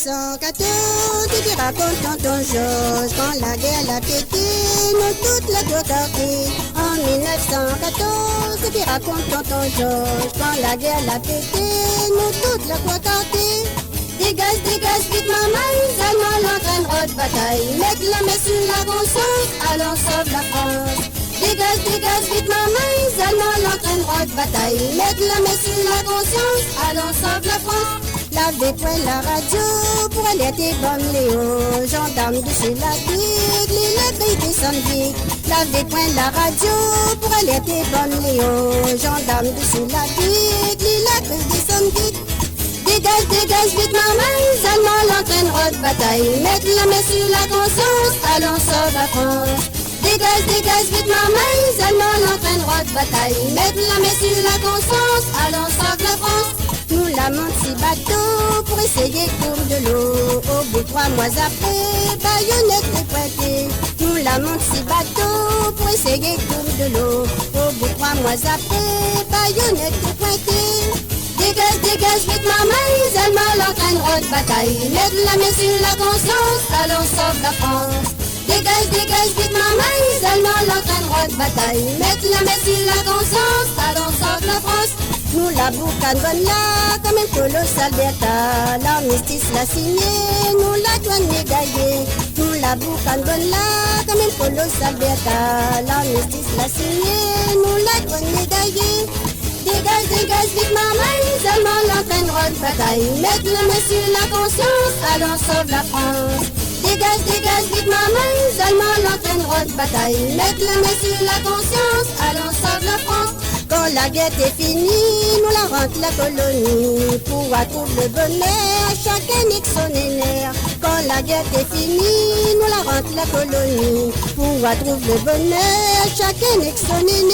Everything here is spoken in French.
1914, tu racontes tonton Georges, quand la guerre l'a pété, nous toute la côte quartier. En 1914, tu racontes tonton Georges, quand la guerre l'a pété, nous toute la côte quartier. Dégage, dégage, vite maman, les Allemands l'entraîneront de bataille. Mettre la main sur la conscience, allons sauve la France. Dégage, dégage, vite maman, les Allemands l'entraîneront de bataille. Mettre la main sur la conscience, allons sauve la France. Lavez point la radio pour alerter comme Léo. Gendarme dessus la digue, les cris descendent vite. Lavez point la radio pour alerter comme Léo. Gendarme dessus la digue, les cris descendent vite. Dégage, dégage, vite maman, les Allemands l'entraîneront de bataille. Mettre la main sur la conscience, allons sauve la France. Dégage, dégage, vite maman, les Allemands l'entraîneront de bataille. Mettre la main sur la conscience, allons sauve la France. Nous l'amons si bateau pour essayer de courir de l'eau. Au bout de 3 mois après, baïonnette est pointée. Nous l'amons si bateau pour essayer de courir de l'eau. Au bout de 3 mois après, baïonnette est pointée. Dégage, dégage, vite maman, les Allemands l'entraîneront de bataille. Mettre la main sur la conscience, allons sauve la France. Dégage, dégage, vite maman, les Allemands l'entraîneront de bataille. Mettre la main sur la conscience, allons sauve la France. Nous la boucane bonne là, comme un colossal Bertha. L'armistice l'a signé, nous la douane médaillée. Nous la boucane bonne là, comme un colossal Bertha. L'armistice l'a signé, nous la douane médaillée. Dégage, dégage, vite maman, les Allemands l'entraîneront de bataille. Mettre la main sur la conscience, allons sauve la France. Dégage, dégage, vite maman, les Allemands l'entraîneront de bataille. Mettre la main sur la conscience, allons sauve la France. Quand la guerre est finie, nous la rentre la colonie. Pour trouver le bonheur, chacun nique son nerf. Quand la guerre est finie, nous la rentre la colonie. Pour trouver le bonheur, chacun nique son nerf.